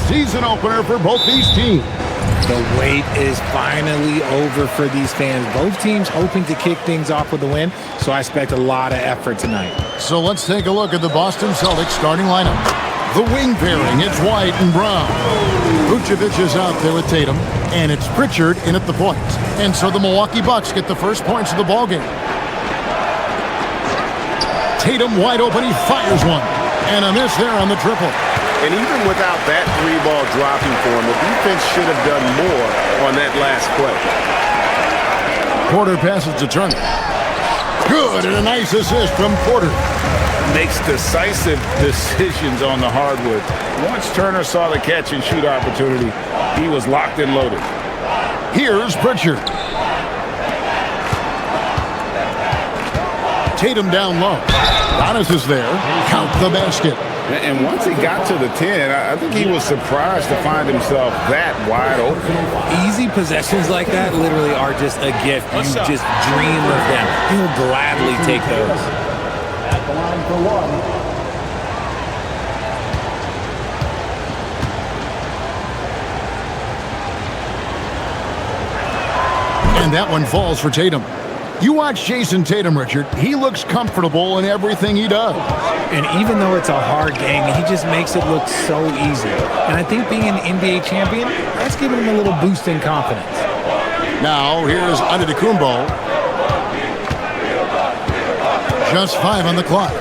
season opener for both these teams. The wait is finally over for these fans. Both teams hoping to kick things off with a win, so I expect a lot of effort tonight. So let's take a look at the Boston Celtics starting lineup. The wing pairing, it's White and Brown. Vucevic is out there with Tatum, and it's Pritchard in at the point. And so the Milwaukee Bucks get the first points of the ballgame. Tatum wide open, he fires one. And a miss there on the triple. And even without that three-ball dropping for him, the defense should have done more on that last play. Porter passes to Turner. Good, and a nice assist from Porter. Makes decisive decisions on the hardwood. Once Turner saw the catch-and-shoot opportunity, he was locked and loaded. Here's Pritchard. Tatum down low. Giannis is there. Count the basket. And once he got to the 10, I think he was surprised to find himself that wide open. Easy possessions like that literally are just a gift. You just dream of them. He'll gladly take those. At the line for one. And that one falls for Tatum. You watch Jason Tatum, Richard. He looks comfortable in everything he does. And even though it's a hard game, he just makes it look so easy. And I think being an NBA champion, that's giving him a little boost in confidence. Now, here's Antetokounmpo. Just 5 on the clock.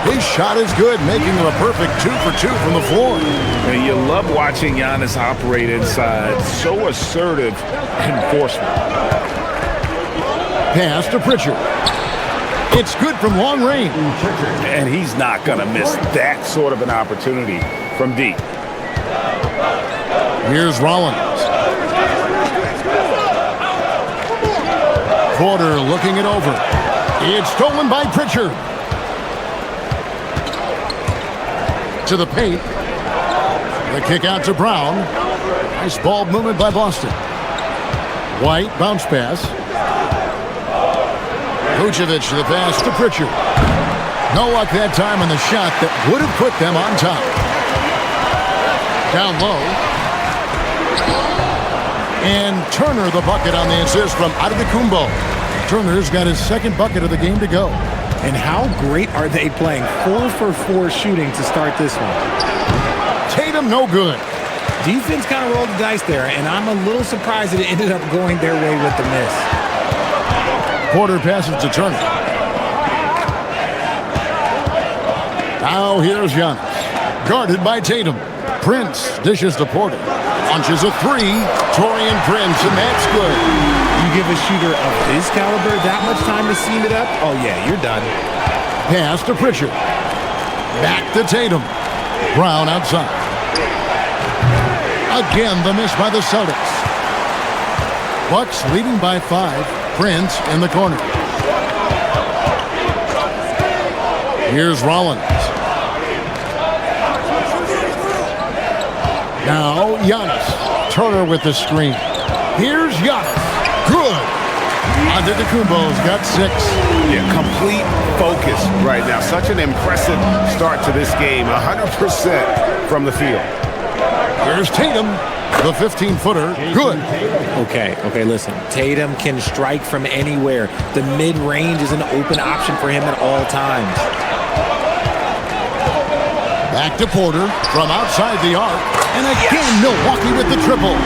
His shot is good, making him a perfect 2 for 2 from the floor. And you love watching Giannis operate inside. So assertive enforcement. Pass to Pritchard. It's good from long range. And he's not going to miss that sort of an opportunity from deep. Here's Rollins. Porter looking it over. It's stolen by Pritchard. To the paint. The kick out to Brown. Nice ball movement by Boston. White, bounce pass. Vucevic to the pass to Pritchard. No luck that time on the shot that would have put them on top. Down low. And Turner the bucket on the assist from Antetokounmpo. Turner's got his second bucket of the game to go. And how great are they playing? 4 for 4 shooting to start this one. Tatum no good. Defense kind of rolled the dice there, and I'm a little surprised that it ended up going their way with the miss. Porter passes to Turner. Now here's Giannis. Guarded by Tatum. Prince dishes to Porter. Launches a 3. Taurean Prince, and that's good. You give a shooter of his caliber that much time to seam it up? Oh, yeah, you're done. Pass to Pritchard. Back to Tatum. Brown outside. Again, the miss by the Celtics. Bucks leading by 5. Prince in the corner. Here's Rollins. Now Giannis. Turner with the screen. Here's Giannis. Good. Antetokounmpo's got 6. Yeah, complete focus right now. Such an impressive start to this game. 100% from the field. Here's Tatum. The 15-footer. Good. Okay, listen. Tatum can strike from anywhere. The mid-range is an open option for him at all times. Back to Porter from outside the arc. And again, Milwaukee with the triple.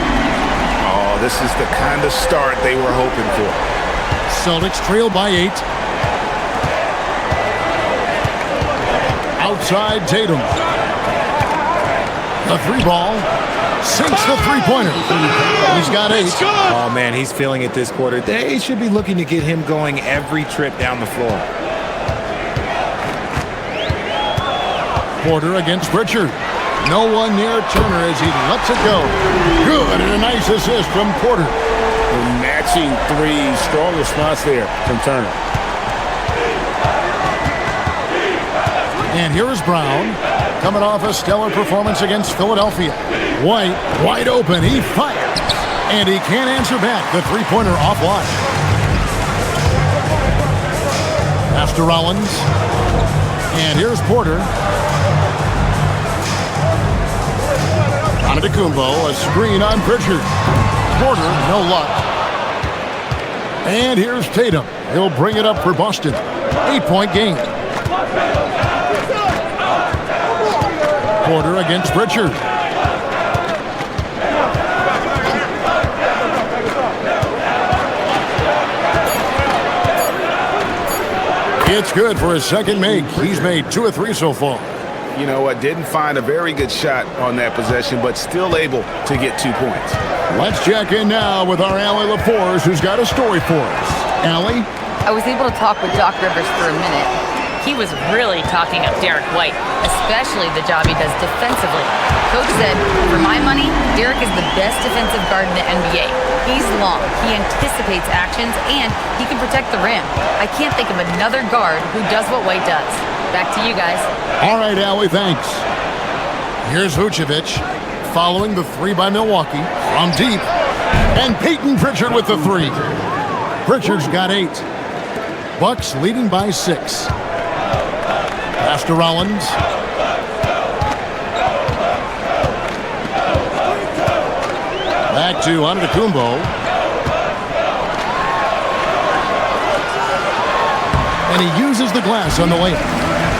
Oh, this is the kind of start they were hoping for. Celtics trail by 8. Outside Tatum. The 3-ball. Sinks the 3-pointer. He's got 8. Oh, man, he's feeling it this quarter. They should be looking to get him going every trip down the floor. Porter against Pritchard. No one near Turner as he lets it go. Good, and a nice assist from Porter. The matching 3, strong response there from Turner. And here is Brown, coming off a stellar performance against Philadelphia. White, wide open, he fires. And he can't answer back. The 3-pointer offline. Pass to Rollins. And here's Porter. Antetokounmpo, a screen on Pritchard. Porter, no luck. And here's Tatum. He'll bring it up for Boston. 8-point game. Porter against Pritchard. It's good for his second make. He's made 2 of 3 so far. You know what? Didn't find a very good shot on that possession, but still able to get 2 points. Let's check in now with our Allie LaForce, who's got a story for us. Allie? I was able to talk with Doc Rivers for a minute. He was really talking up Derek White, especially the job he does defensively. Coach said, for my money, Derek is the best defensive guard in the NBA. He's long, he anticipates actions, and he can protect the rim. I can't think of another guard who does what White does. Back to you guys. All right, Allie, thanks. Here's Vucevic following the 3 by Milwaukee from deep. And Peyton Pritchard with the 3. Pritchard's got 8. Bucks leading by 6. Pass to Rollins. Back to Antetokounmpo. And he uses the glass on the layup.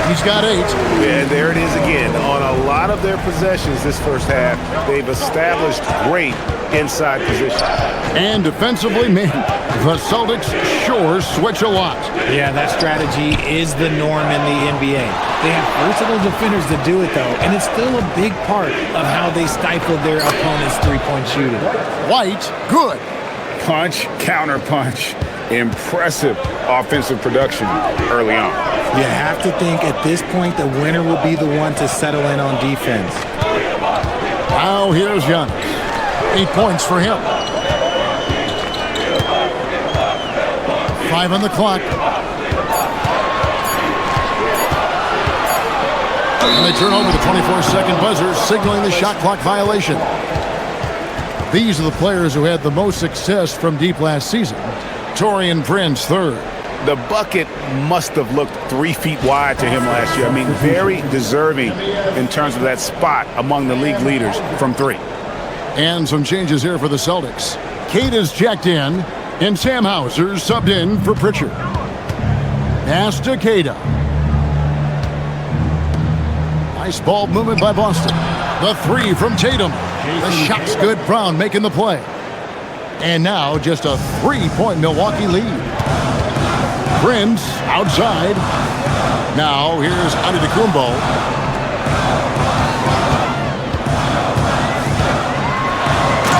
He's got 8. And there it is again. On a lot of their possessions this first half, they've established great inside position. And defensively, man, the Celtics sure switch a lot. Yeah, that strategy is the norm in the NBA. They have versatile defenders to do it, though, and it's still a big part of how they stifle their opponent's three-point shooting. White, good. Punch, counter punch. Impressive offensive production early on. You have to think at this point the winner will be the one to settle in on defense. Now here's Giannis. 8 points for him. 5 on the clock. And they turn over the 24-second buzzer, signaling the shot clock violation. These are the players who had the most success from deep last season. Taurean Prince, 3rd. The bucket must have looked 3 feet wide to him last year. I mean, very deserving in terms of that spot among the league leaders from 3. And some changes here for the Celtics. Kate is checked in, and Sam Hauser subbed in for Pritchard. Pass to Kata. Nice ball movement by Boston. The 3 from Tatum. The shot's good. Brown making the play. And now just a 3-point Milwaukee lead. Prince outside. Now here's Antetokounmpo.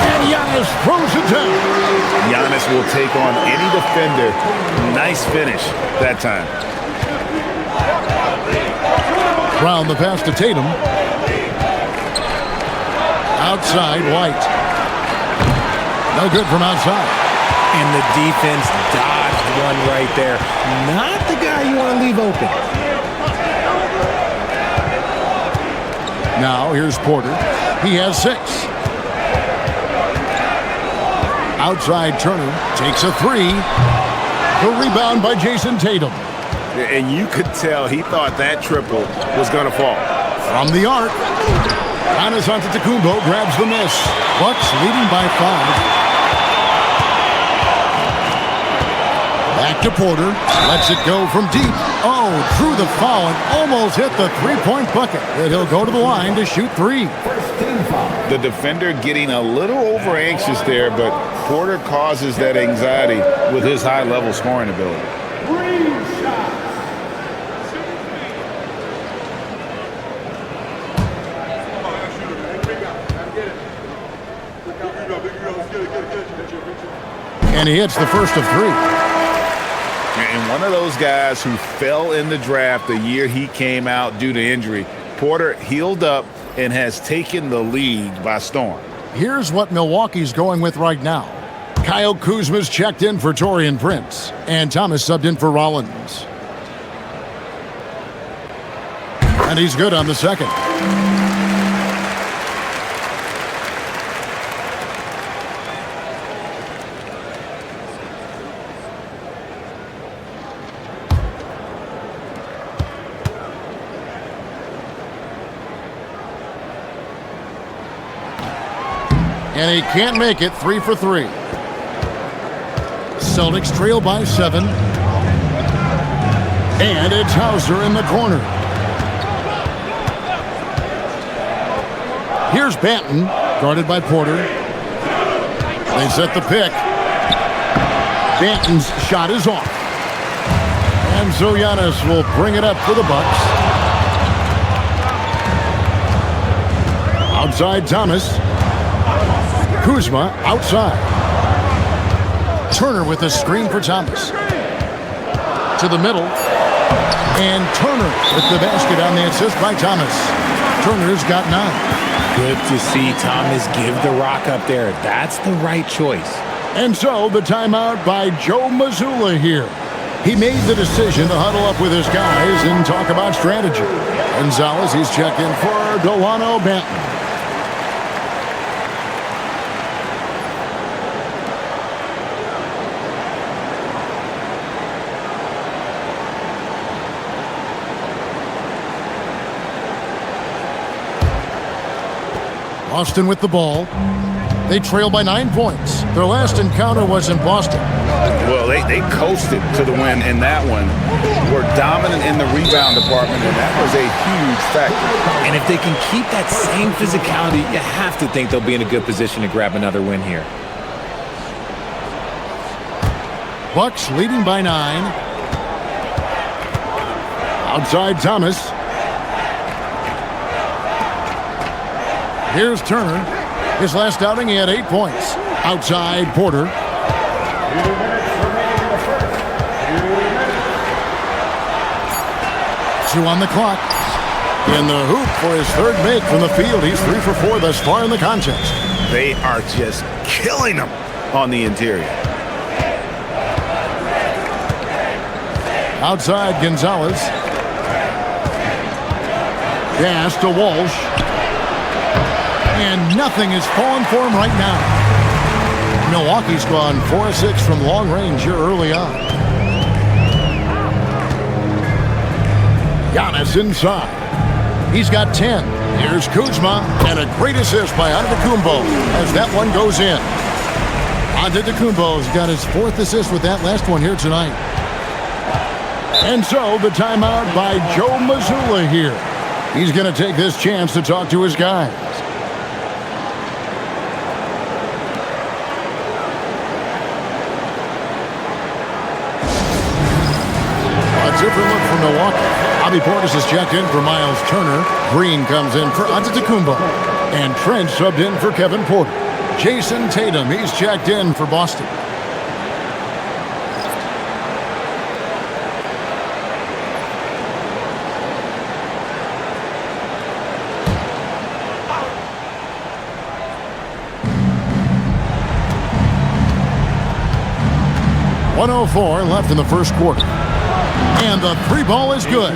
And Giannis throws it down. Giannis will take on any defender. Nice finish that time. Brown the pass to Tatum. Outside, White. No good from outside. And the defense dodged one right there. Not the guy you want to leave open. Now here's Porter. He has 6. Outside Turner takes a 3. The rebound by Jason Tatum. And you could tell he thought that triple was going to fall. From the arc. Giannis Antetokounmpo grabs the miss. Bucks leading by 5. Back to Porter. Lets it go from deep. Oh, through the foul and almost hit the 3-point bucket. And he'll go to the line to shoot 3. The defender getting a little over anxious there, but Porter causes that anxiety with his high-level scoring ability. And he hits the first of 3. And one of those guys who fell in the draft the year he came out due to injury. Porter healed up and has taken the league by storm. Here's what Milwaukee's going with right now. Kyle Kuzma's checked in for Taurean Prince, and Thomas subbed in for Rollins. And he's good on the second. and he can't make it 3 for 3. Celtics trail by 7. And it's Hauser in the corner. Here's Banton, guarded by Porter. They set the pick. Banton's shot is off. And so Giannis will bring it up for the Bucks. Outside Thomas. Kuzma outside. Turner with a screen for Thomas. To the middle. And Turner with the basket on the assist by Thomas. Turner's got 9. Good to see Thomas give the rock up there. That's the right choice. And so the timeout by Joe Mazzulla here. He made the decision to huddle up with his guys and talk about strategy. Gonzalez, he's checked in for Delano Banton. Boston with the ball. They trail by 9 points. Their last encounter was in Boston. Well, they coasted to the win in that one. Were dominant in the rebound department, and that was a huge factor. And if they can keep that same physicality, you have to think they'll be in a good position to grab another win here. Bucks leading by 9. Outside Thomas. Here's Turner. His last outing, he had 8 points. Outside Porter. Two on the clock. In the hoop for his third make from the field. He's 3 for 4 thus far in the contest. They are just killing them on the interior. Outside Gonzalez. Pass to Walsh. And nothing is falling for him right now. Milwaukee's gone 4 of 6 from long range here early on. Giannis inside. He's got 10. Here's Kuzma, and a great assist by Antetokounmpo as that one goes in. Antetokounmpo's got his 4th assist with that last one here tonight. And so the timeout by Joe Mazzulla here. He's going to take this chance to talk to his guys. Different look for Milwaukee. Bobby Portis is checked in for Miles Turner. Green comes in for Antetokounmpo. And Trent subbed in for Kevin Porter. Jason Tatum, he's checked in for Boston. .104 left in the first quarter. And the 3 ball is good.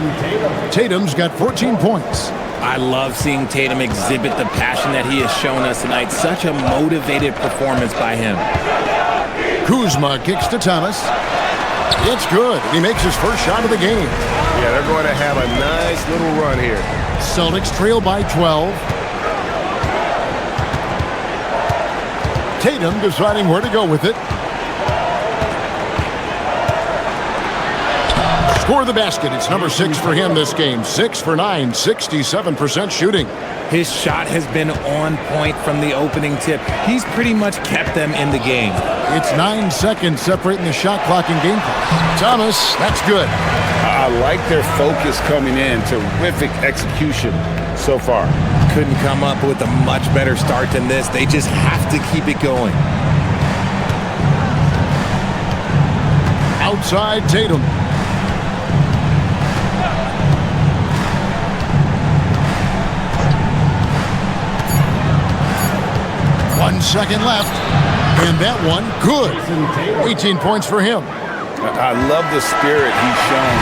Tatum's got 14 points. I love seeing Tatum exhibit the passion that he has shown us tonight. Such a motivated performance by him. Kuzma kicks to Thomas. It's good. He makes his first shot of the game. Yeah, they're going to have a nice little run here. Celtics trail by 12. Tatum deciding where to go with it. Score the basket. It's number 6 for him this game. 6 for 9, 67% shooting. His shot has been on point from the opening tip. He's pretty much kept them in the game. It's 9 seconds separating the shot clock and game clock. Thomas, that's good. I like their focus coming in. Terrific execution so far. Couldn't come up with a much better start than this. They just have to keep it going. Outside Tatum. 1 second left. And that one, good. 18 points for him. I love the spirit he's shown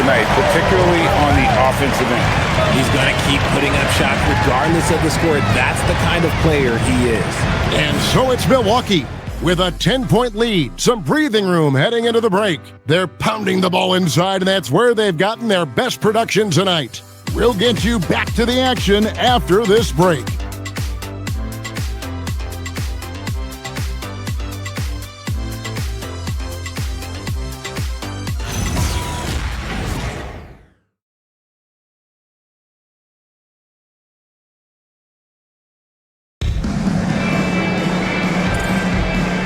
tonight, particularly on the offensive end. He's going to keep putting up shots regardless of the score. That's the kind of player he is. And so it's Milwaukee with a 10-point lead. Some breathing room heading into the break. They're pounding the ball inside, and that's where they've gotten their best production tonight. We'll get you back to the action after this break.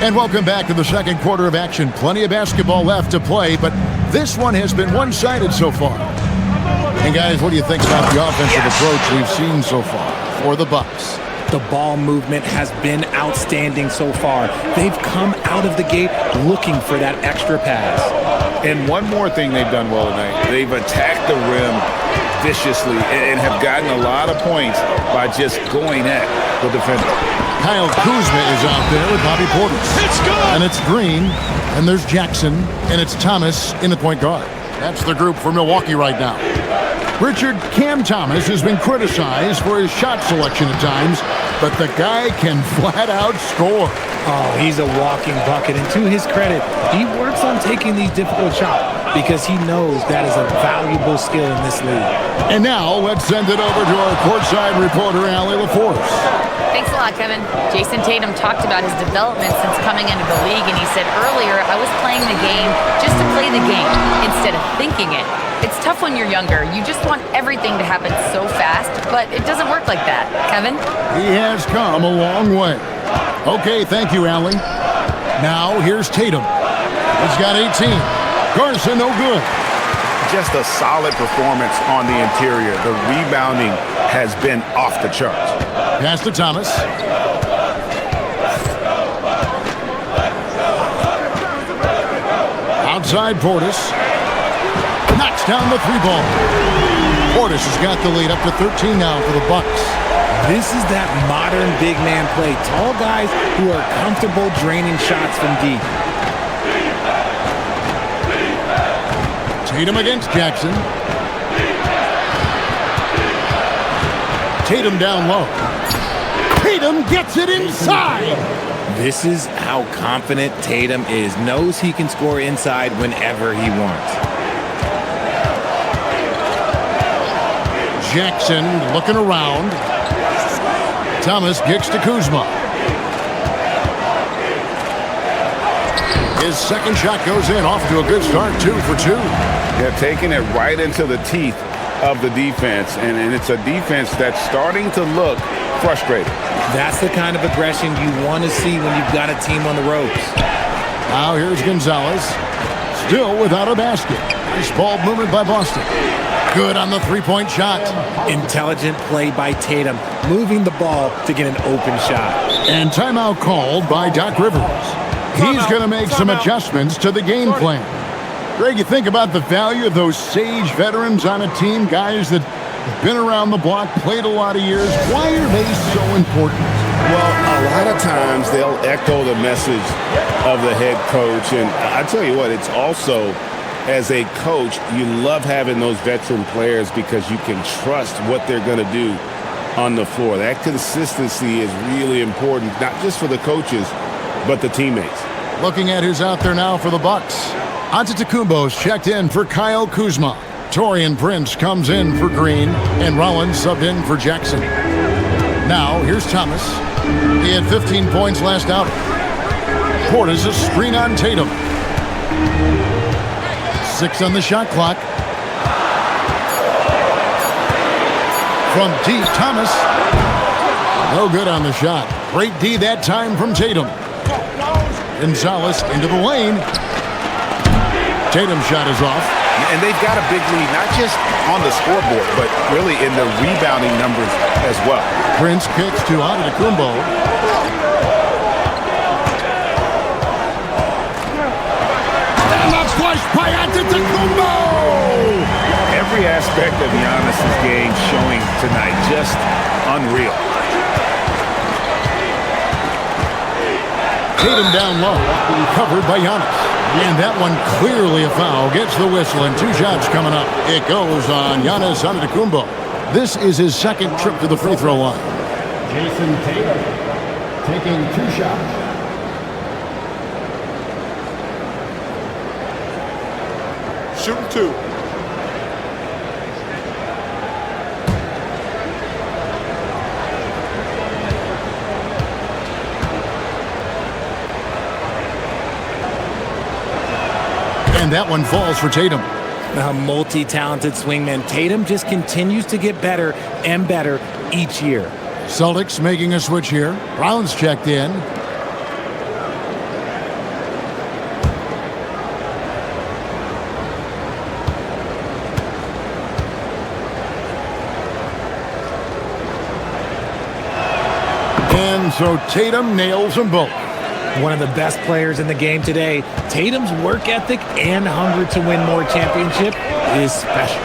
And welcome back to the second quarter of action. Plenty of basketball left to play, but this one has been one-sided so far. And guys, what do you think about the offensive approach we've seen so far for the Bucks? The ball movement has been outstanding so far. They've come out of the gate looking for that extra pass. And one more thing they've done well tonight. They've attacked the rim viciously and have gotten a lot of points by just going at the defender. Kyle Kuzma is out there with Bobby Portis. It's good! And it's Green, and there's Jackson, and it's Thomas in the point guard. That's the group for Milwaukee right now. Richard, Cam Thomas has been criticized for his shot selection at times, but the guy can flat out score. Oh, he's a walking bucket, and to his credit, he works on taking these difficult shots because he knows that is a valuable skill in this league. And now, let's send it over to our courtside reporter, Allie LaForce. Thanks a lot, Kevin. Jason Tatum talked about his development since coming into the league, and he said earlier, I was playing the game just to play the game instead of thinking it. It's tough when you're younger. You just want everything to happen so fast, but it doesn't work like that. Kevin? He has come a long way. Okay, thank you, Allie. Now, here's Tatum. He's got 18. Garza, no good. Just a solid performance on the interior. The rebounding has been off the charts. Pass to Thomas. Outside Portis. Knocks down the three ball. Portis has got the lead up to 13 now for the Bucks. This is that modern big man play. Tall guys who are comfortable draining shots from deep. Tatum against Jackson. Tatum down low. Tatum gets it inside. This is how confident Tatum is. Knows he can score inside whenever he wants. Jackson looking around. Thomas kicks to Kuzma. His second shot goes in, off to a good start, 2 for 2. They're taking it right into the teeth of the defense, and it's a defense that's starting to look frustrated. That's the kind of aggression you want to see when you've got a team on the ropes. Now here's Gonzalez, still without a basket. Nice ball movement by Boston. Good on the three-point shot. Intelligent play by Tatum, moving the ball to get an open shot. And timeout called by Doc Rivers. He's going to make some adjustments to the game plan. Greg, you think about the value of those sage veterans on a team, guys that have been around the block, played a lot of years. Why are they so important? Well, a lot of times they'll echo the message of the head coach. And I tell you what, it's also, as a coach, you love having those veteran players because you can trust what they're going to do on the floor. That consistency is really important, not just for the coaches, but the teammates. Looking at who's out there now for the Bucks. Antetokounmpo's checked in for Kyle Kuzma. Taurean Prince comes in for Green, and Rollins subbed in for Jackson. Now, here's Thomas. He had 15 points last outing. Portis a screen on Tatum. 6 on the shot clock. From deep, Thomas. No good on the shot. Great D that time from Tatum. Gonzalez into the lane. Tatum's shot is off. And they've got a big lead, not just on the scoreboard, but really in the rebounding numbers as well. Prince kicks to Antetokounmpo. And that's flushed by Antetokounmpo! Every aspect of Giannis's game showing tonight, just unreal. Tatum down low, covered by Giannis. And that one clearly a foul. Gets the whistle, and 2 shots coming up. It goes on Giannis Antetokounmpo. This is his second trip to the free throw line. Jason Tatum taking 2 shots. Shooting 2. And that one falls for Tatum. A multi-talented swingman. Tatum just continues to get better and better each year. Celtics making a switch here. Brown's checked in. And so Tatum nails them both. One of the best players in the game today. Tatum's work ethic and hunger to win more championship is special.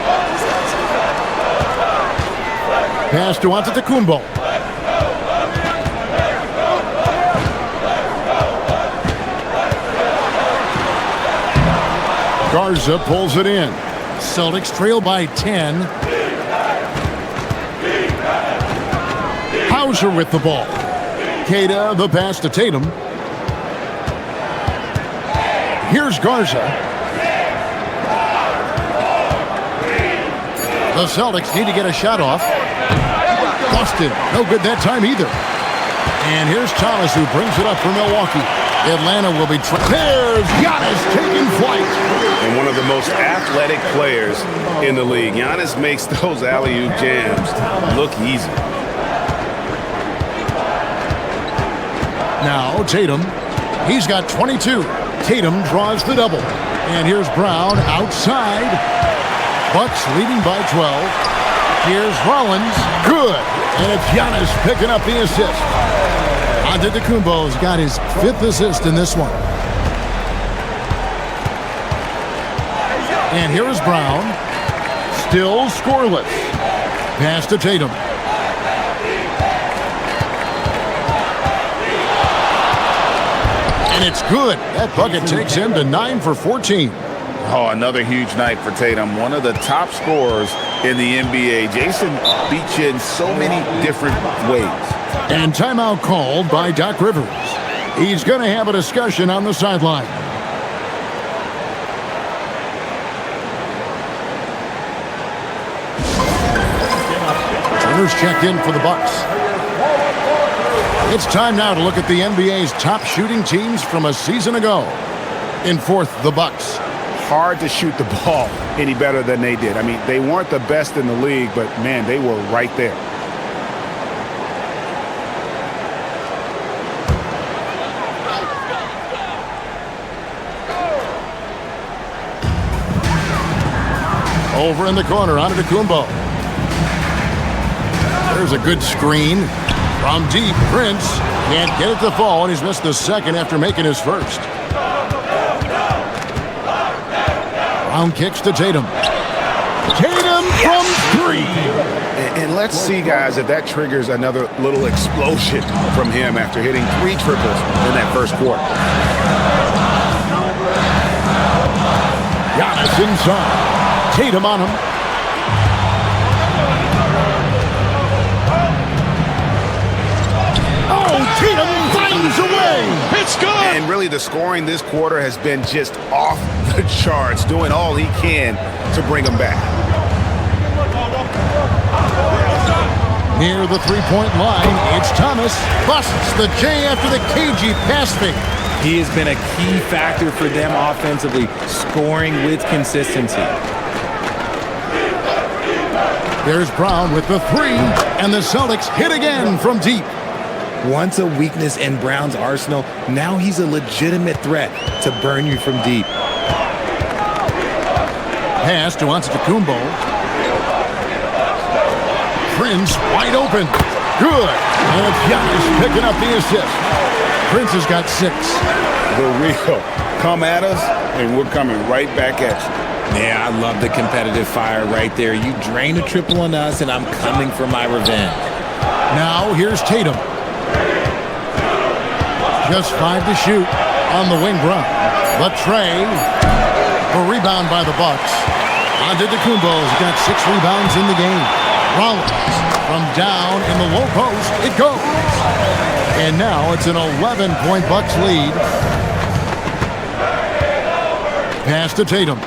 Pass to Antetokounmpo. Garza pulls it in. Celtics trail by 10. Hauser with the ball. Queta, the pass to Tatum. Here's Garza. The Celtics need to get a shot off. Boston, no good that time either. And here's Thomas who brings it up for Milwaukee. Atlanta will be... There's Giannis taking flight. And one of the most athletic players in the league. Giannis makes those alley-oop jams look easy. Now Tatum. He's got 22. Tatum draws the double. And here's Brown outside. Bucks leading by 12. Here's Rollins. Good. And it's Giannis picking up the assist. Antetokounmpo's got his 5th assist in this one. And here is Brown. Still scoreless. Pass to Tatum. And it's good. That bucket takes him to 9 for 14. Oh, another huge night for Tatum. One of the top scorers in the NBA. Jason beats you in so many different ways. And timeout called by Doc Rivers. He's going to have a discussion on the sideline. Turner's checked in for the Bucks. It's time now to look at the NBA's top shooting teams from a season ago. In 4th, the Bucks. Hard to shoot the ball any better than they did. I mean, they weren't the best in the league, but, man, they were right there. Over in the corner, Antetokounmpo. There's a good screen. From deep, Prince can't get it to fall, and he's missed the second after making his first. Brown kicks to Tatum. Tatum from 3. And let's see, guys, if that triggers another little explosion from him after hitting 3 triples in that first quarter. Giannis inside. Tatum on him. Oh, Tatum finds a way. It's good. And really, the scoring this quarter has been just off the charts, doing all he can to bring them back. Near the three-point line, it's Thomas. Busts the J after the cagey pass fake. He has been a key factor for them offensively, scoring with consistency. There's Brown with the 3, and the Celtics hit again from deep. Once a weakness in Brown's arsenal, now he's a legitimate threat to burn you from deep. Pass to Antetokounmpo. Prince wide open. Good. And it's Giannis picking up the assist. Prince has got 6. The real. Come at us, and we're coming right back at you. Yeah, I love the competitive fire right there. You drain a triple on us, and I'm coming for my revenge. Now here's Tatum. Just 5 to shoot on the wing run. But Trey, a rebound by the Bucks. Antetokounmpo's got 6 rebounds in the game. Rollins from down in the low post. It goes. And now it's an 11-point Bucks lead. Pass to Tatum.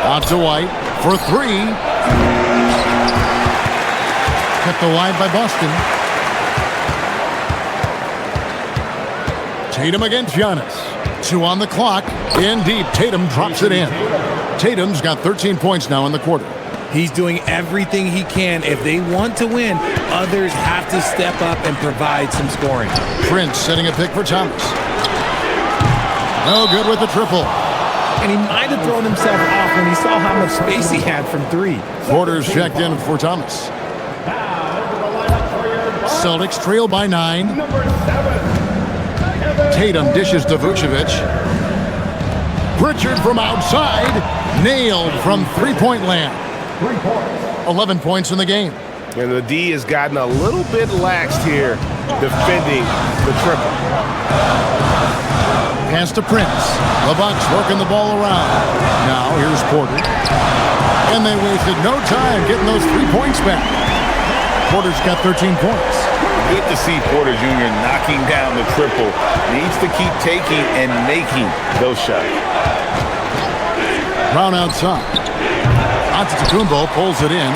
Out to White for 3. Kept alive by Boston. Tatum against Giannis. 2 on the clock. In deep. Tatum drops it in. Tatum's got 13 points now in the quarter. He's doing everything he can. If they want to win, others have to step up and provide some scoring. Prince setting a pick for Thomas. No good with the triple. And he might have thrown himself off when he saw how much space he had from three. Porter's checked in for Thomas. Celtics trail by 9. Tatum dishes to Vucevic. Pritchard from outside. Nailed from three-point land. 11 points in the game. And the D has gotten a little bit laxed here defending the triple. Pass to Prince. The Bucks working the ball around. Now here's Porter. And they wasted no time getting those 3 points back. Porter's got 13 points. Good to see Porter Jr. knocking down the triple. Needs to keep taking and making those shots. Brown outside. Antetokounmpo pulls it in.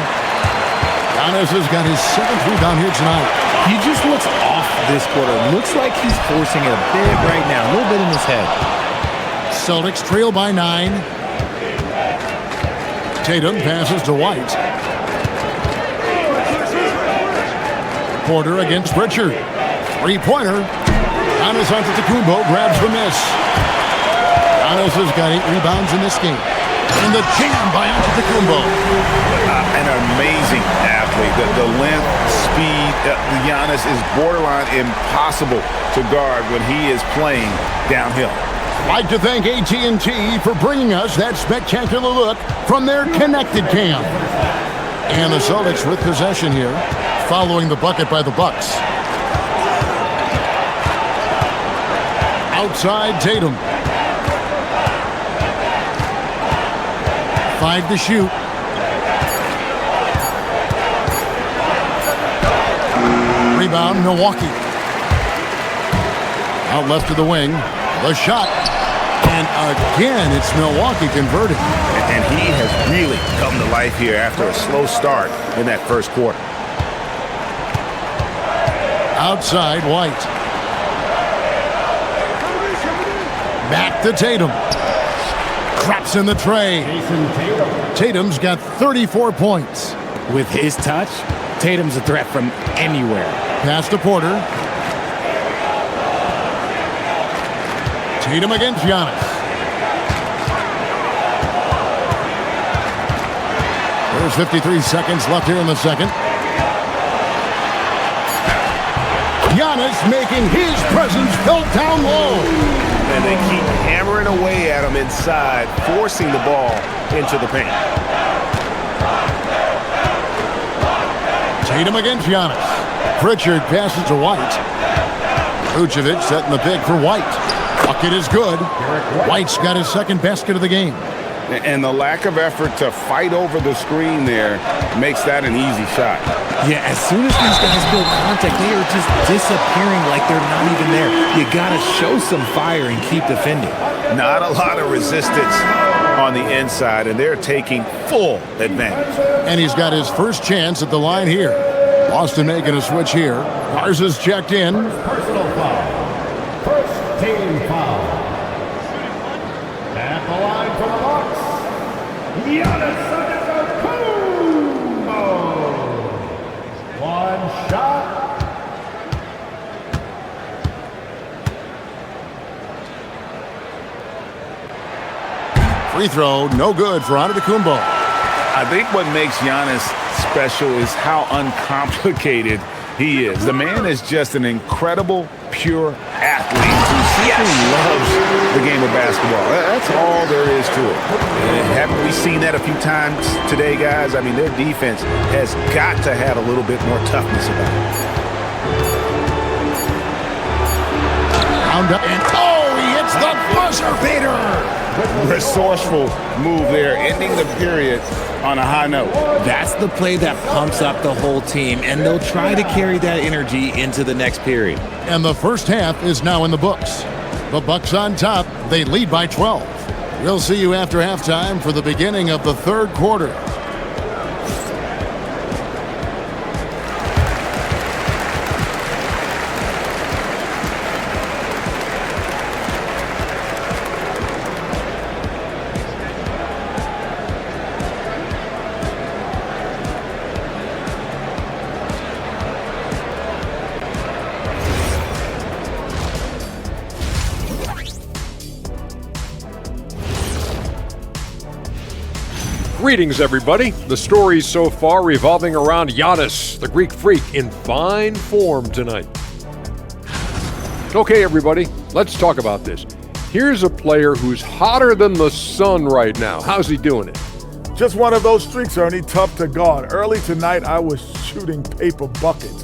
Giannis has got his 7th rebound here tonight. He just looks off this quarter. Looks like he's forcing it a bit right now. A little bit in his head. Celtics trail by 9. Tatum passes to White. Porter against Pritchard. Three-pointer. Giannis Antetokounmpo grabs the miss. Giannis has got 8 rebounds in this game. And the jam by Antetokounmpo. An amazing athlete. The length, speed, Giannis is borderline impossible to guard when he is playing downhill. I'd like to thank AT&T for bringing us that spectacular look from their connected cam. And the Celtics with possession here, following the bucket by the Bucks. Outside Tatum. 5 to shoot. Rebound, Milwaukee. Out left to the wing. The shot. And again, it's Milwaukee converting. And he has really come to life here after a slow start in that first quarter. Outside, White. Back to Tatum. Drops in the tray. Tatum's got 34 points. With his touch, Tatum's a threat from anywhere. Pass to Porter. Tatum against Giannis. There's 53 seconds left here in the second. Giannis making his presence felt down low. And they keep hammering away at him inside, forcing the ball into the paint. Tatum against Giannis. Pritchard passes to White. Vucevic setting the pick for White. Bucket is good. White's got his second basket of the game. And the lack of effort to fight over the screen there makes that an easy shot. Yeah, as soon as these guys build contact, they are just disappearing like they're not even there. You got to show some fire and keep defending. Not a lot of resistance on the inside, and they're taking full advantage. And he's got his first chance at the line here. Boston making a switch here. Garza's checked in. Personal foul. First team foul. At the line for the Bucks, Giannis Antetokounmpo. One shot. Free throw, no good for Antetokounmpo. I think what makes Giannis special is how uncomplicated he is. The man is just an incredible, pure athlete who simply loves the game of basketball. That's all there is to it. And haven't we seen that a few times today, guys? I mean, their defense has got to have a little bit more toughness about it. Round up and he hits the buzzer beater. Resourceful move there, ending the period on a high note. That's the play that pumps up the whole team, and they'll try to carry that energy into the next period. And the first half is now in the books. The Bucks on top. They lead by 12. We'll see you after halftime for the beginning of the third quarter. Greetings, everybody. The stories so far revolving around Giannis, the Greek freak, in fine form tonight. Okay, everybody, let's talk about this. Here's a player who's hotter than the sun right now. How's he doing it? Just one of those streaks, Ernie, tough to guard. Early tonight, I was shooting paper buckets.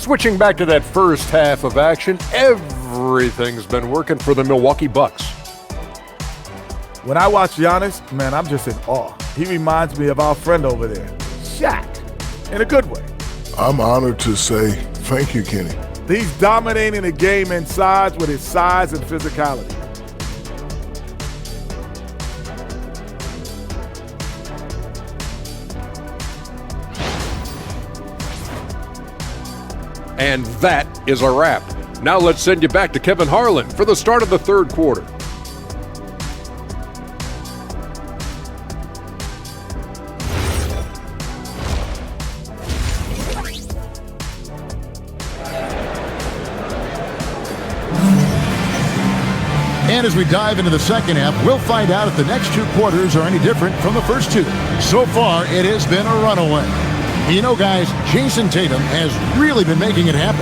Switching back to that first half of action, everything's been working for the Milwaukee Bucks. When I watch Giannis, man, I'm just in awe. He reminds me of our friend over there, Shaq, in a good way. I'm honored to say thank you, Kenny. He's dominating the game inside with his size and physicality. And that is a wrap. Now let's send you back to Kevin Harlan for the start of the third quarter. And as we dive into the second half, we'll find out if the next two quarters are any different from the first two. So far, it has been a runaway. You know, guys, Jason Tatum has really been making it happen.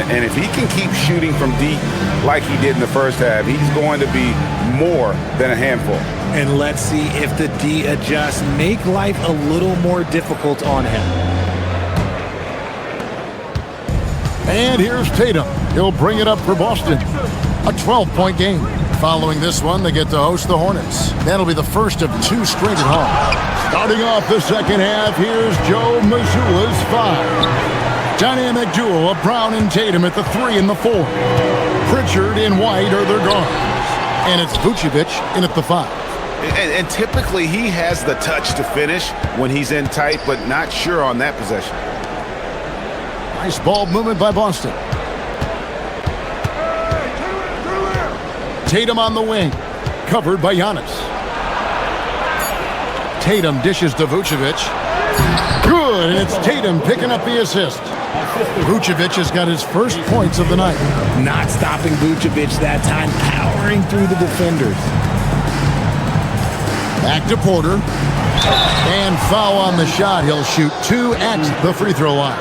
And if he can keep shooting from deep like he did in the first half, he's going to be more than a handful. And let's see if the D adjusts, make life a little more difficult on him. And here's Tatum. He'll bring it up for Boston. A 12-point game. Following this one, they get to host the Hornets. That'll be the first of two straight at home. Starting off the second half, here's Joe Mazzulla's 5. Dynamic duo of Brown and Tatum at the 3 and the 4. Pritchard and White are their guards. And it's Vucevic in at the 5. And typically he has the touch to finish when he's in tight, but not sure on that possession. Nice ball movement by Boston. Tatum on the wing, covered by Giannis. Tatum dishes to Vucevic. Good, and it's Tatum picking up the assist. Vucevic has got his first points of the night. Not stopping Vucevic that time, powering through the defenders. Back to Porter. And foul on the shot. He'll shoot 2 at the free throw line.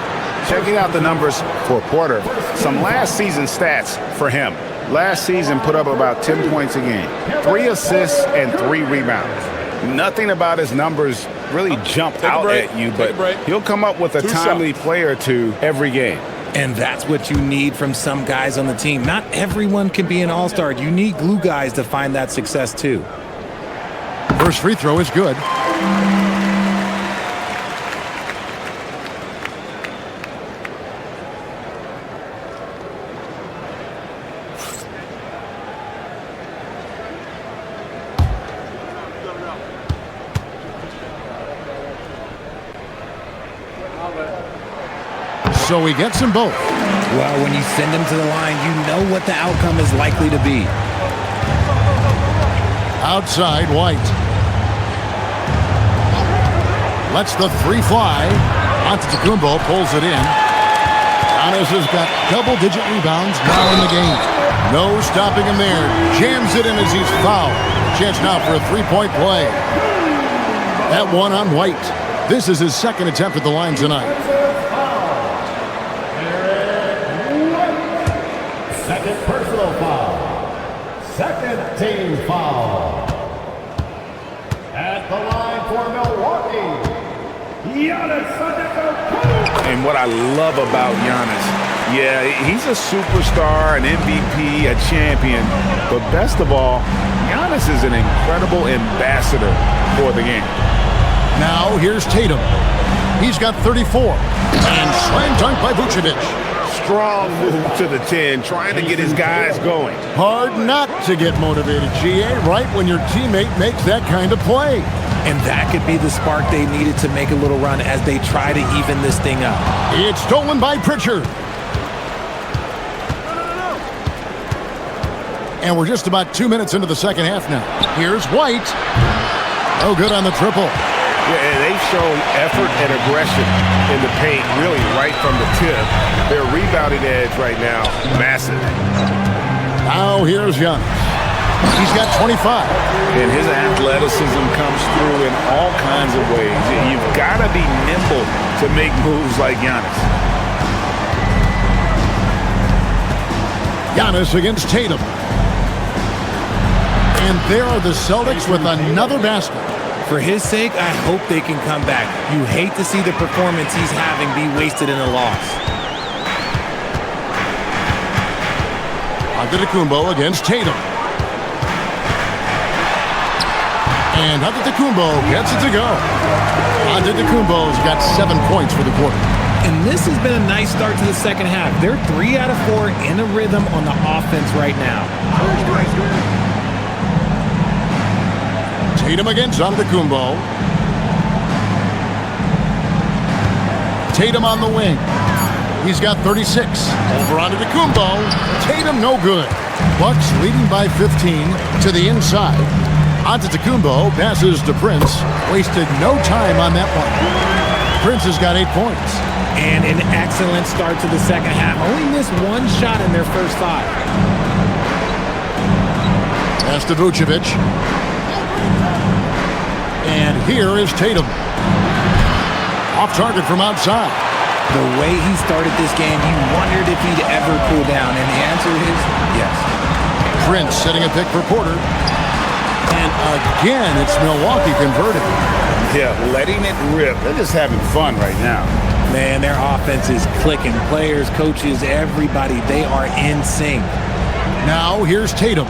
Checking out the numbers for Porter. Some last season stats for him. Last season put up about 10 points a game, 3 assists and 3 rebounds. Nothing about his numbers really jumped out at you, but he'll come up with a timely play or two every game. And that's what you need from some guys on the team. Not everyone can be an all-star. You need glue guys to find that success too. First free throw is good. So he gets them both. Well, when you send them to the line, you know what the outcome is likely to be. Outside, White. Lets the 3 fly. Antetokounmpo pulls it in. Giannis has got double-digit rebounds now in the game. No stopping him there. Jams it in as he's fouled. Chance now for a 3-point play. That one on White. This is his second attempt at the line tonight. Second personal foul. Second team foul. At the line for Milwaukee, Giannis Antetokounmpo. And what I love about Giannis, yeah, he's a superstar, an MVP, a champion, but best of all, Giannis is an incredible ambassador for the game. Now here's Tatum. He's got 34. And slam dunk by Vucevic. Strong move to the 10, trying to get his guys going. Hard not to get motivated, GA, right when your teammate makes that kind of play. And that could be the spark they needed to make a little run as they try to even this thing up. It's stolen by Pritchard. And we're just about 2 minutes into the second half now. Here's White. No good on the triple. Yeah, and they've shown effort and aggression in the paint, really right from the tip. Their rebounding edge right now, massive. Now here's Giannis. He's got 25. And his athleticism comes through in all kinds of ways. You've got to be nimble to make moves like Giannis. Giannis against Tatum. And there are the Celtics with another basket. For his sake, I hope they can come back. You hate to see the performance he's having be wasted in a loss. Antetokounmpo against Tatum. And Antetokounmpo gets it to go. Antetokounmpo's got 7 points for the quarter. And this has been a nice start to the second half. They're 3 out of 4 in a rhythm on the offense right now. Tatum against Antetokounmpo. Tatum on the wing. He's got 36. Over Antetokounmpo. Tatum no good. Bucks leading by 15 to the inside. Antetokounmpo passes to Prince. Wasted no time on that one. Prince has got 8 points. And an excellent start to the second half. Only missed one shot in their first 5. Pass to Vucevic. And here is Tatum. Off target from outside. The way he started this game, you wondered if he'd ever cool down. And the answer is yes. Prince setting a pick for Porter. And again, it's Milwaukee converting. Yeah, letting it rip. They're just having fun right now. Man, their offense is clicking. Players, coaches, everybody, they are in sync. Now here's Tatum.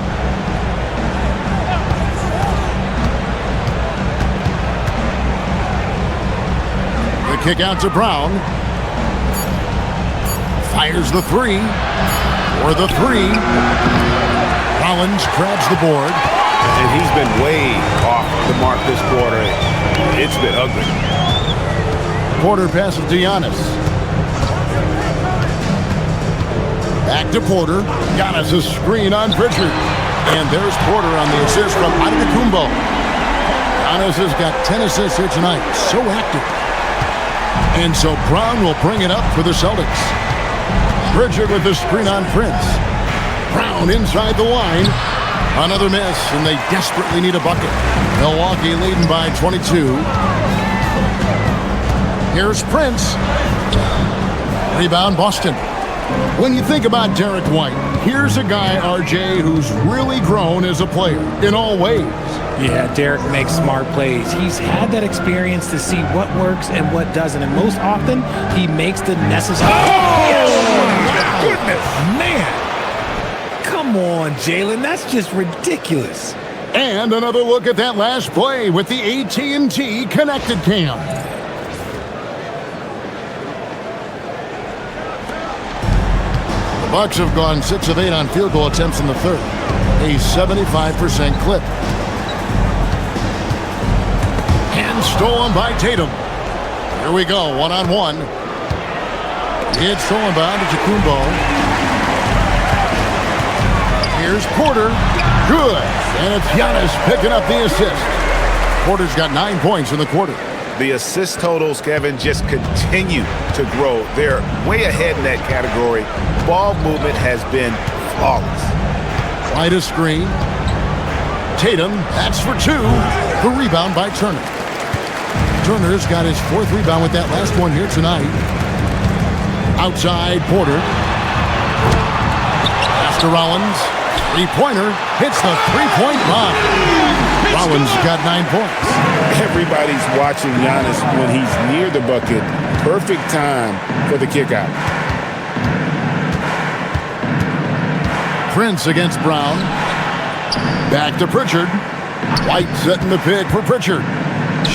The kick out to Brown. Fires the 3. For the 3. Rollins grabs the board. And he's been way off the mark this quarter. It's been ugly. Porter passes to Giannis. Back to Porter. Giannis a screen on Pritchard. And there's Porter on the assist from Antetokounmpo. Giannis has got 10 assists here tonight. So active. And so Brown will bring it up for the Celtics. Pritchard with the screen on Prince. Brown inside the line. Another miss, and they desperately need a bucket. Milwaukee leading by 22. Here's Prince. Rebound, Boston. When you think about Derek White, here's a guy, RJ, who's really grown as a player in all ways. Yeah, Derek makes smart plays. He's had that experience to see what works and what doesn't, and most often, he makes the necessary... Oh, my goodness. Man! Come on, Jalen. That's just ridiculous. And another look at that last play with the AT&T Connected Cam. The Bucks have gone 6 of 8 on field goal attempts in the third. A 75% clip. And stolen by Tatum. Here we go, one-on-one. It's stolen by Antetokounmpo. Here's Porter. Good. And it's Giannis picking up the assist. Porter's got 9 points in the quarter. The assist totals, Kevin, just continue to grow. They're way ahead in that category. Ball movement has been flawless. Right a screen. Tatum, that's for 2. The rebound by Turner. Turner's got his 4th rebound with that last one here tonight. Outside, Porter. Pass to Rollins. 3-pointer hits the 3-point line. Rollins got 9 points. Everybody's watching Giannis when he's near the bucket. Perfect time for the kickout. Prince against Brown. Back to Pritchard. White setting the pick for Pritchard.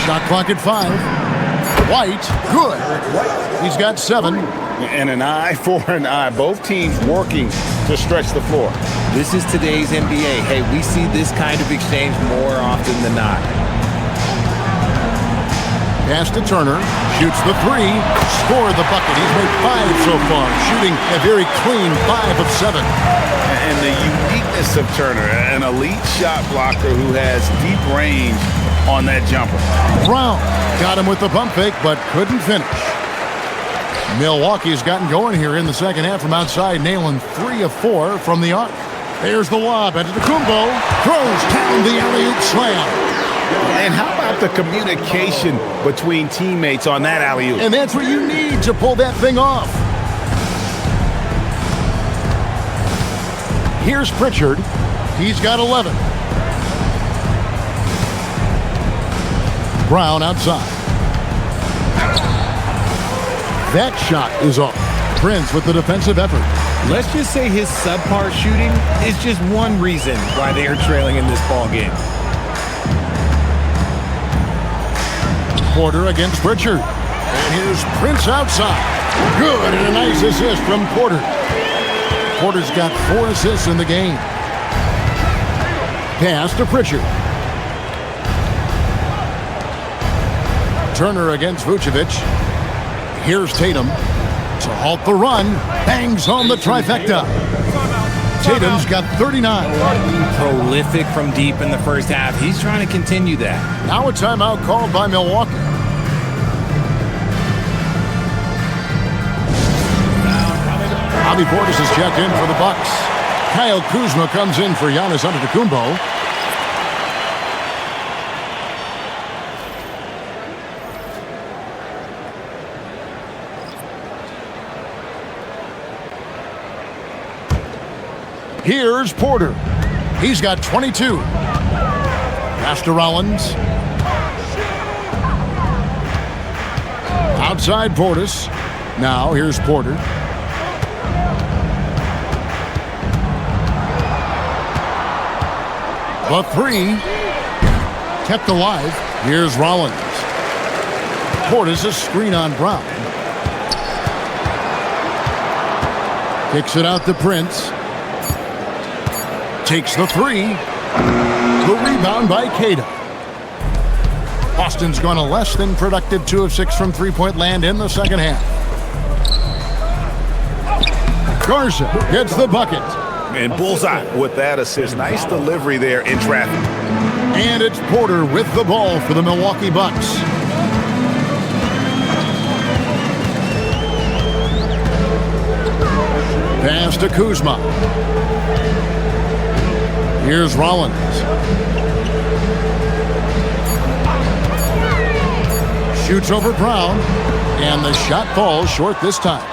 Shot clock at 5. White, good. He's got 7. And an eye for an eye. Both teams working to stretch the floor. This is today's NBA. Hey, we see this kind of exchange more often than not. Pass to Turner. Shoots the 3. Scored the bucket. He's made 5 so far. Shooting a very clean 5 of 7. And the uniqueness of Turner, an elite shot blocker who has deep range on that jumper. Brown got him with the pump fake, but couldn't finish. Milwaukee's gotten going here in the second half from outside, nailing 3 of 4 from the arc. There's the lob into Kumbo. Throws down the alley-oop slam. And how about the communication between teammates on that alley-oop? And that's what you need to pull that thing off. Here's Pritchard. He's got 11. Brown outside. That shot is off. Prince with the defensive effort. Let's just say his subpar shooting is just one reason why they are trailing in this ball game. Porter against Pritchard. And here's Prince outside. Good, and a nice assist from Porter. Porter's got 4 assists in the game. Pass to Pritchard. Turner against Vucevic. Here's Tatum to halt the run. Bangs home the trifecta. Tatum's got 39. Prolific from deep in the first half. He's trying to continue that. Now a timeout called by Milwaukee. Bobby Portis is checked in for the Bucks. Kyle Kuzma comes in for Giannis Antetokounmpo. Here's Porter. He's got 22. Pass to Rollins. Outside Portis. Now here's Porter. The 3 kept alive. Here's Rollins. Portis a screen on Brown. Kicks it out to Prince. Takes the 3. The rebound by Cada. Boston's gone a less than productive 2 of 6 from three-point land in the second half. Garza gets the bucket. And bullseye with that assist. Nice delivery there in traffic. And it's Porter with the ball for the Milwaukee Bucks. Pass to Kuzma. Here's Rollins. Shoots over Brown. And the shot falls short this time.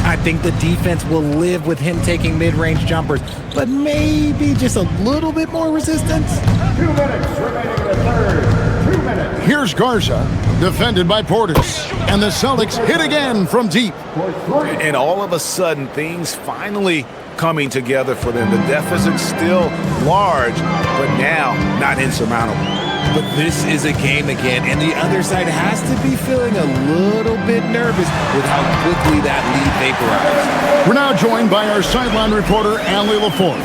I think the defense will live with him taking mid-range jumpers, but maybe just a little bit more resistance. 2 minutes remaining in the third. 2 minutes. Here's Garza, defended by Portis. And the Celtics hit again from deep. And all of a sudden, things finally coming together for them. The deficit's still large, but now not insurmountable. But this is a game again, and the other side has to be feeling a little bit nervous with how quickly that lead vaporized. We're now joined by our sideline reporter, Allie LaForce.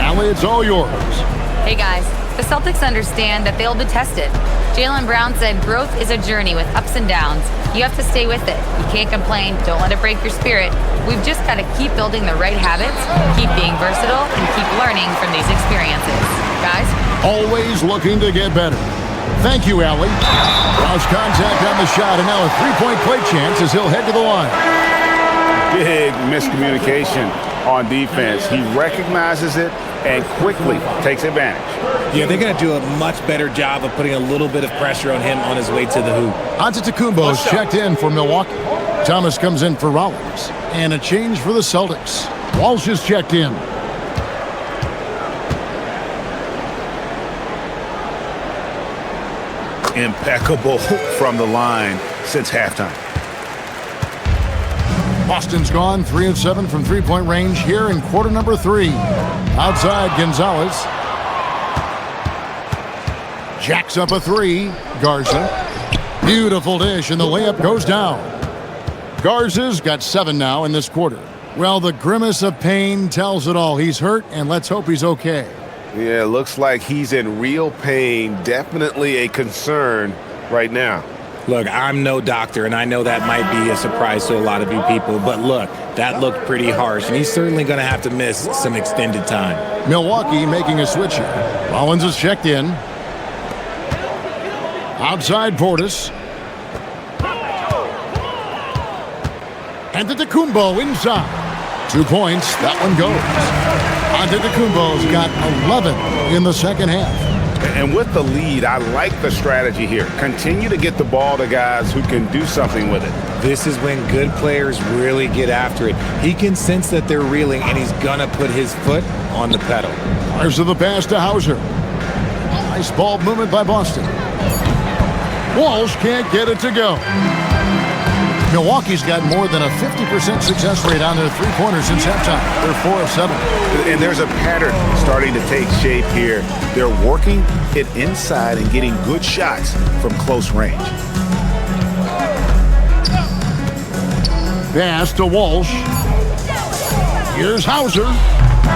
Allie, it's all yours. Hey guys, the Celtics understand that they'll be tested. Jaylen Brown said growth is a journey with ups and downs. You have to stay with it. You can't complain. Don't let it break your spirit. We've just got to keep building the right habits, keep being versatile, and keep learning from these experiences. Guys? Always looking to get better. Thank you, Allie. Cross contact on the shot, and now a three-point play chance as he'll head to the line. Big miscommunication on defense. He recognizes it and quickly takes advantage. Yeah, they're going to do a much better job of putting a little bit of pressure on him on his way to the hoop. Antetokounmpo's checked in for Milwaukee. Thomas comes in for Rollins. And a change for the Celtics. Walsh is checked in. Impeccable from the line since halftime. Boston's gone 3 of 7 from three-point range here in quarter number 3. Outside, Gonzalez. Jacks up a 3. Garza. Beautiful dish, and the layup goes down. Garza's got 7 now in this quarter. Well, the grimace of pain tells it all. He's hurt, and let's hope he's okay. Yeah, looks like he's in real pain. Definitely a concern right now. Look, I'm no doctor, and I know that might be a surprise to a lot of you people, but look, that looked pretty harsh, and he's certainly going to have to miss some extended time. Milwaukee making a switch here. Rollins is checked in. Outside Portis. Antetokounmpo inside. 2 points. That one goes. Antetokounmpo's got 11 in the second half. And with the lead, I like the strategy here. Continue to get the ball to guys who can do something with it. This is when good players really get after it. He can sense that they're reeling, and he's going to put his foot on the pedal. There's the pass to Hauser. Nice ball movement by Boston. Walsh can't get it to go. Milwaukee's got more than a 50% success rate on their three-pointers since halftime. They're 4 of 7. And there's a pattern starting to take shape here. They're working it inside and getting good shots from close range. Pass to Walsh. Here's Hauser.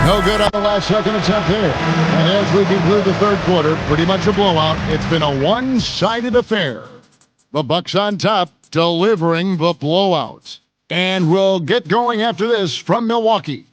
No good on the last second attempt there. And as we conclude the third quarter, pretty much a blowout. It's been a one-sided affair. The Bucks on top, delivering the blowout. And we'll get going after this from Milwaukee.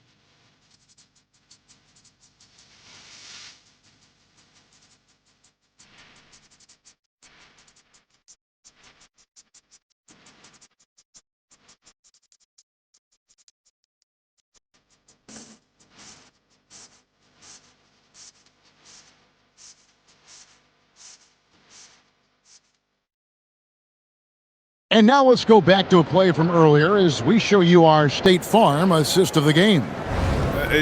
And now let's go back to a play from earlier as we show you our State Farm assist of the game.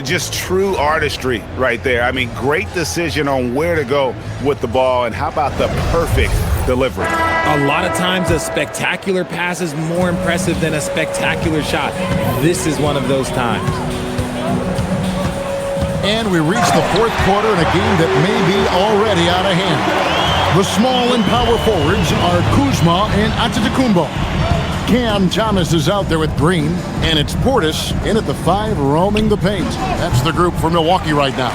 Just true artistry right there. I mean, great decision on where to go with the ball, and how about the perfect delivery? A lot of times a spectacular pass is more impressive than a spectacular shot. This is one of those times. And we reach the fourth quarter in a game that may be already out of hand. The small and power forwards are Kuzma and Antetokounmpo. Cam Thomas is out there with Green, and it's Portis in at the 5 roaming the paint. That's the group for Milwaukee right now.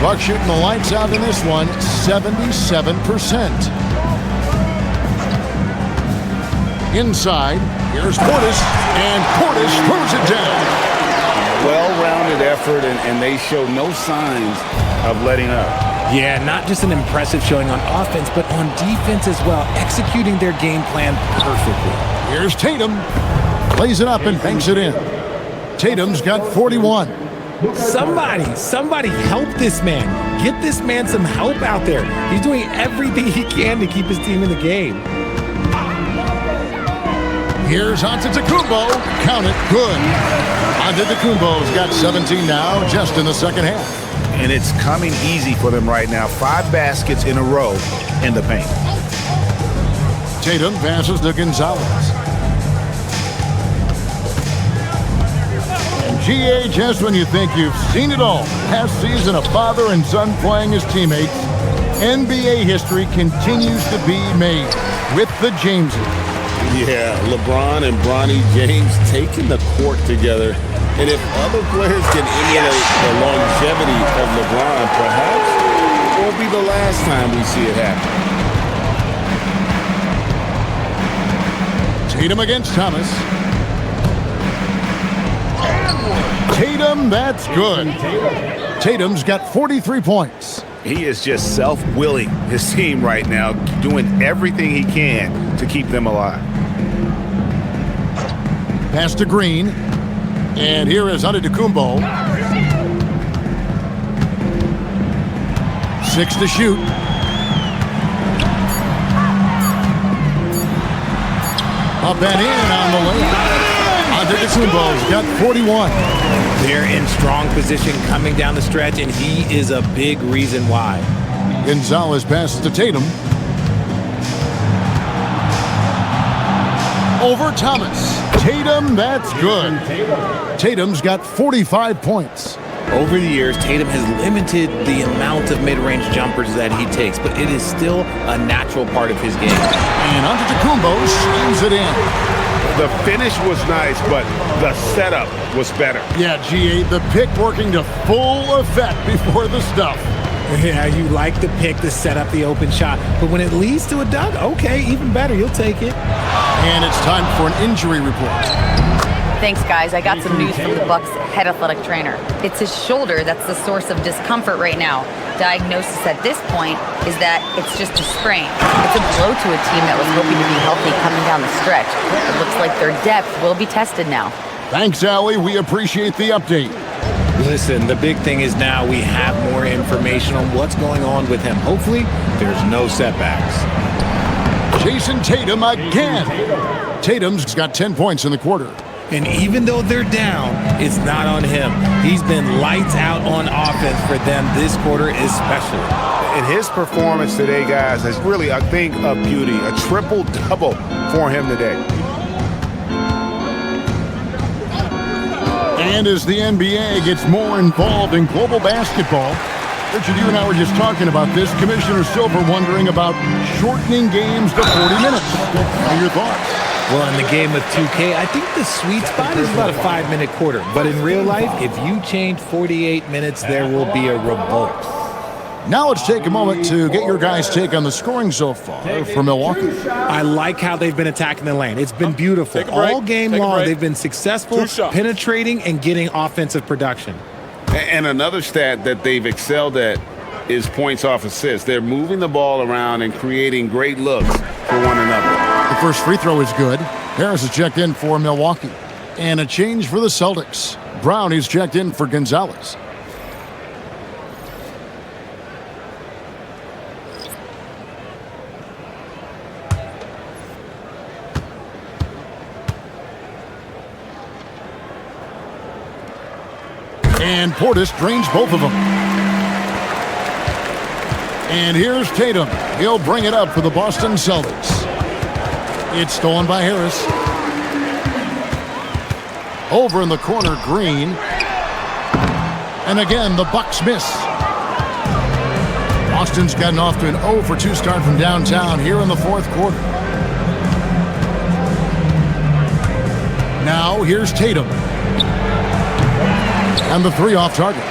Bucks shooting the lights out in this one, 77%. Inside, here's Portis, and Portis throws it down. Well-rounded effort, and they show no signs of letting up. Yeah, not just an impressive showing on offense, but on defense as well, executing their game plan perfectly. Here's Tatum. Plays it up and banks it in. Tatum's got 41. Somebody help this man. Get this man some help out there. He's doing everything he can to keep his team in the game. Here's Antetokounmpo. Count it. Good. Antetokounmpo's got 17 now, just in the second half. And it's coming easy for them right now. 5 baskets in a row in the paint. Tatum passes to Gonzalez. And GA, just when you think you've seen it all, past season a father and son playing as teammates, NBA history continues to be made with the Jameses. Yeah, LeBron and Bronny James taking the court together. And if other players can emulate the longevity of LeBron, perhaps it won't be the last time we see it happen. Tatum against Thomas. Tatum, that's good. Tatum's got 43 points. He is just self-willing his team right now, doing everything he can to keep them alive. Pass to Green. And here is Antetokounmpo. 6 to shoot. Up and in on the layup. Antetokounmpo's got 41. They're in strong position coming down the stretch, and he is a big reason why. Gonzalez passes to Tatum. Over Thomas. Tatum, that's good. Tatum's got 45 points. Over the years, Tatum has limited the amount of mid-range jumpers that he takes, but it is still a natural part of his game. And Antetokounmpo slams it in. The finish was nice, but the setup was better. Yeah, GA, the pick working to full effect before the stuff. Yeah, you like the pick to set up the open shot, but when it leads to a dunk, okay, even better, you'll take it. And it's time for an injury report. Thanks, guys. I got some news from the Bucks head athletic trainer. It's his shoulder that's the source of discomfort right now. Diagnosis at this point is that it's just a sprain. It's a blow to a team that was hoping to be healthy coming down the stretch. It looks like their depth will be tested now. Thanks, Allie. We appreciate the update. Listen, the big thing is now we have more information on what's going on with him. Hopefully, there's no setbacks. Jason Tatum again. Tatum's got 10 points in the quarter. And even though they're down, it's not on him. He's been lights out on offense for them this quarter especially. And his performance today, guys, is really a thing of beauty. A triple-double for him today. And as the NBA gets more involved in global basketball, Richard, you and I were just talking about this. Commissioner Silver wondering about shortening games to 40 minutes. What are your thoughts? Well, in the game of 2K, I think the sweet spot is about a 5-minute quarter. But in real life, if you change 48 minutes, there will be a revolt. Now let's take a moment to get your guys' take on the scoring so far for Milwaukee. I like how they've been attacking the lane. It's been beautiful. All game long, they've been successful, penetrating and getting offensive production. And another stat that they've excelled at is points off assists. They're moving the ball around and creating great looks for one another. The first free throw is good. Harris is checked in for Milwaukee. And a change for the Celtics. Brown is checked in for Gonzalez. And Portis drains both of them. And here's Tatum. He'll bring it up for the Boston Celtics. It's stolen by Harris. Over in the corner, Green. And again, the Bucks miss. Boston's gotten off to an 0-for-2 start from downtown here in the fourth quarter. Now, here's Tatum. And the three off target.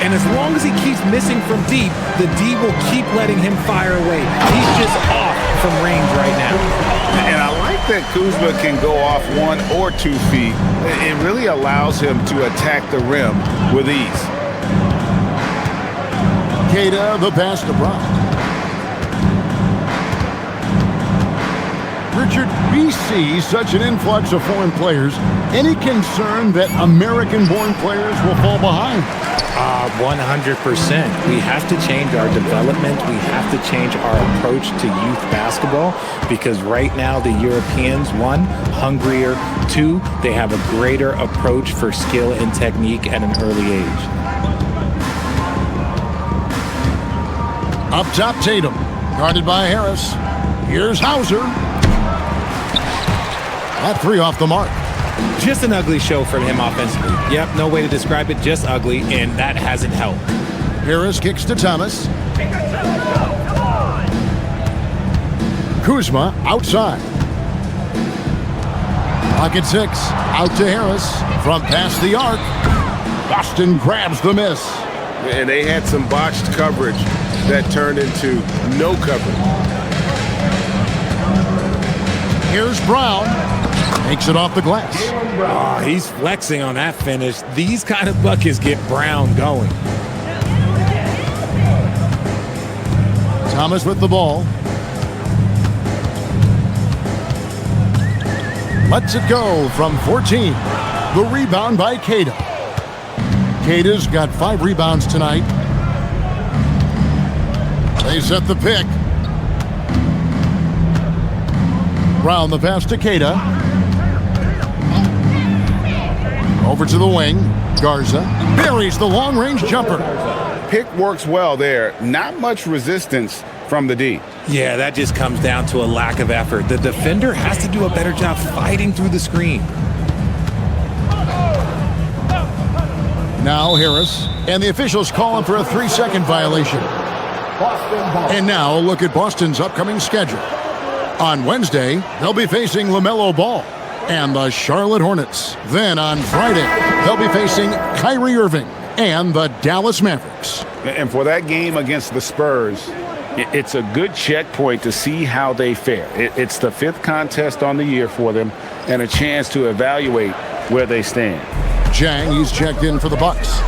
And as long as he keeps missing from deep, the D will keep letting him fire away. He's just off from range right now. And I like that Kuzma can go off 1 or 2 feet. It really allows him to attack the rim with ease. Queta, the pass to Brown. Richard, we see such an influx of foreign players. Any concern that American-born players will fall behind? 100%. We have to change our development. We have to change our approach to youth basketball because right now the Europeans, 1, hungrier, 2, they have a greater approach for skill and technique at an early age. Up top, Tatum. Guarded by Harris. Here's Hauser. That three off the mark. Just an ugly show from him offensively. Yep, no way to describe it, just ugly, and that hasn't helped. Harris kicks to Thomas. Kuzma outside. Pocket 6. Out to Harris. From past the arc. Boston grabs the miss. And they had some botched coverage that turned into no coverage. Here's Brown. Makes it off the glass. Oh, he's flexing on that finish. These kind of buckets get Brown going. Thomas with the ball. Lets it go from 14. The rebound by Queta. Queta's got 5 rebounds tonight. They set the pick. Brown the pass to Queta. Over to the wing. Garza buries the long-range jumper. Pick works well there. Not much resistance from the D. Yeah, that just comes down to a lack of effort. The defender has to do a better job fighting through the screen. Now Harris. And the officials calling for a 3-second violation. And now a look at Boston's upcoming schedule. On Wednesday, they'll be facing LaMelo Ball and the Charlotte Hornets. Then on Friday, they'll be facing Kyrie Irving and the Dallas Mavericks. And for that game against the Spurs, it's a good checkpoint to see how they fare. It's the 5th contest on the year for them and a chance to evaluate where they stand. Jang, he's checked in for the Bucks.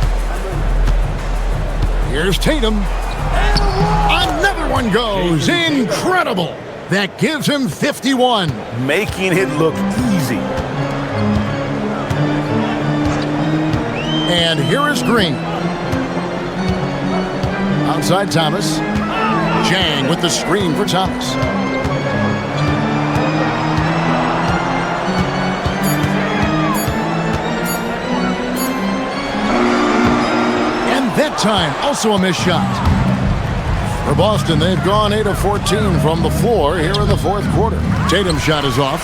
Here's Tatum. Another one goes. Incredible. That gives him 51. making it look easy. And here is Green. Outside Thomas. Jang with the screen for Thomas. And that time, also a missed shot. For Boston, they've gone 8 of 14 from the floor here in the fourth quarter. Tatum's shot is off.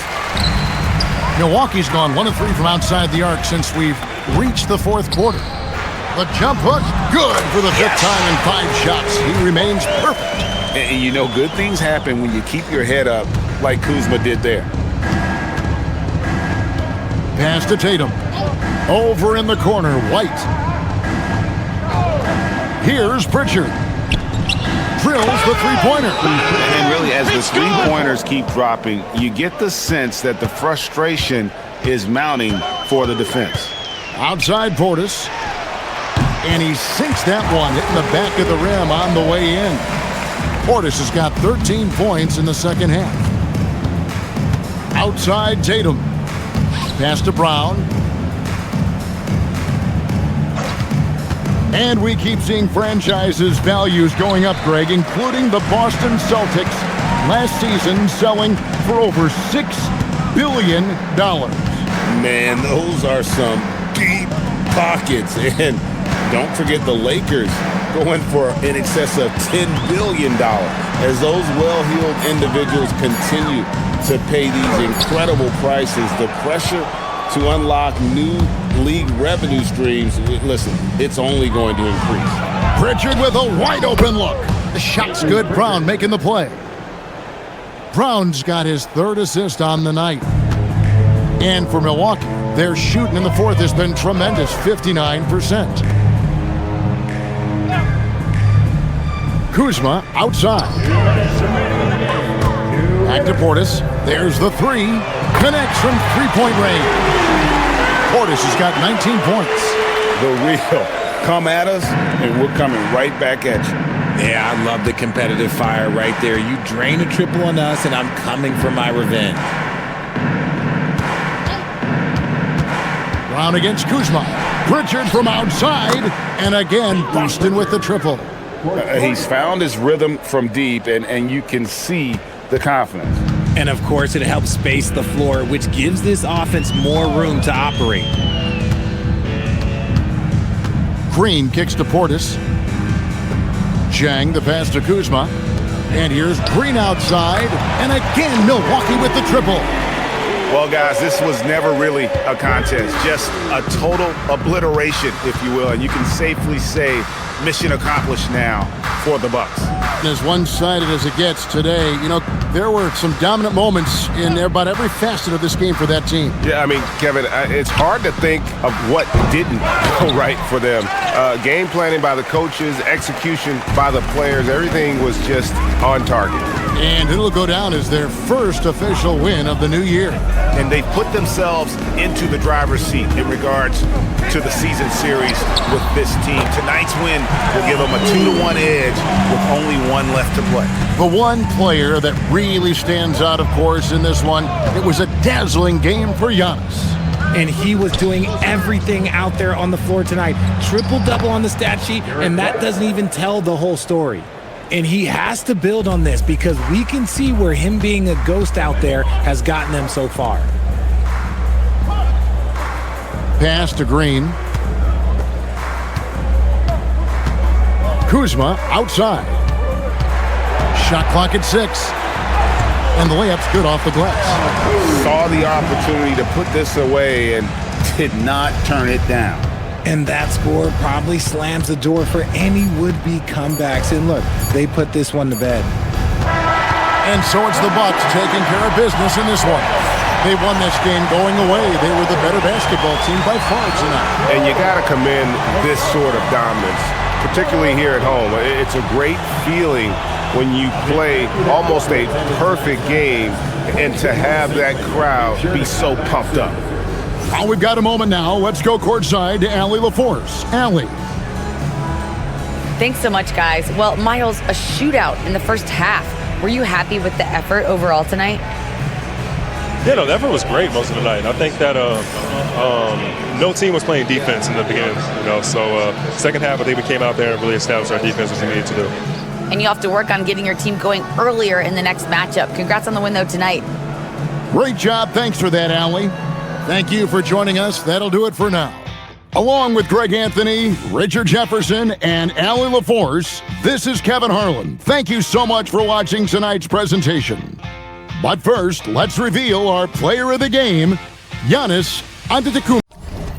Milwaukee's gone 1 of 3 from outside the arc since we've reached the fourth quarter. The jump hook, good for the fifth time in 5 shots. He remains perfect. And you know, good things happen when you keep your head up like Kuzma did there. Pass to Tatum. Over in the corner, White. Here's Pritchard. Drills the three-pointer. And really, as the three-pointers keep dropping, you get the sense that the frustration is mounting for the defense. Outside Portis. And he sinks that one, hitting the back of the rim on the way in. Portis has got 13 points in the second half. Outside Tatum. Pass to Brown. And we keep seeing franchises' values going up, Greg, including the Boston Celtics last season selling for over $6 billion. Man, those are some deep pockets. And don't forget the Lakers going for in excess of $10 billion as those well-heeled individuals continue to pay these incredible prices. The pressure to unlock new league revenue streams, listen, it's only going to increase. Pritchard with a wide-open look. The shot's good. Brown making the play. Brown's got his 3rd assist on the night. And for Milwaukee, their shooting in the fourth has been tremendous, 59%. Kuzma outside. Back to Portis. There's the 3. Connects from three-point range. Portis has got 19 points. The real come at us, and we're coming right back at you. Yeah, I love the competitive fire right there. You drain a triple on us, and I'm coming for my revenge. Brown against Kuzma. Pritchard from outside. And again, Boston with the triple. He's found his rhythm from deep, and you can see the confidence. And, of course, it helps space the floor, which gives this offense more room to operate. Green kicks to Portis. Jang the pass to Kuzma. And here's Green outside. And again, Milwaukee with the triple. Well, guys, this was never really a contest, just a total obliteration, if you will. And you can safely say mission accomplished now for the Bucks. As one-sided as it gets today, you know, there were some dominant moments in about every facet of this game for that team. Yeah, I mean, Kevin, it's hard to think of what didn't go right for them. Game planning by the coaches, execution by the players, everything was just on target. And it'll go down as their first official win of the new year. And they've put themselves into the driver's seat in regards to the season series with this team. Tonight's win will give them a 2-1 edge with only 1 left to play. The one player that really stands out, of course, in this one, it was a dazzling game for Giannis. And he was doing everything out there on the floor tonight. Triple-double on the stat sheet, and that doesn't even tell the whole story. And he has to build on this because we can see where him being a ghost out there has gotten them so far. Pass to Green. Kuzma outside. Shot clock at 6. And the layup's good off the glass. Saw the opportunity to put this away and did not turn it down. And that score probably slams the door for any would-be comebacks. And look, they put this one to bed. And so it's the Bucks taking care of business in this one. They won this game going away. They were the better basketball team by far tonight. And you got to commend this sort of dominance, particularly here at home. It's a great feeling when you play almost a perfect game and to have that crowd be so pumped up. Well, we've got a moment now. Let's go courtside to Allie LaForce. Allie. Thanks so much, guys. Well, Miles, a shootout in the first half. Were you happy with the effort overall tonight? Yeah, no, the effort was great most of the night. I think that no team was playing defense in the beginning, so second half I think we came out there and really established our defense as we needed to do. And you have to work on getting your team going earlier in the next matchup. Congrats on the win, though, tonight. Great job. Thanks for that, Allie. Thank you for joining us. That'll do it for now. Along with Greg Anthony, Richard Jefferson, and Allie LaForce, this is Kevin Harlan. Thank you so much for watching tonight's presentation. But first, let's reveal our player of the game, Giannis Antetokounmpo.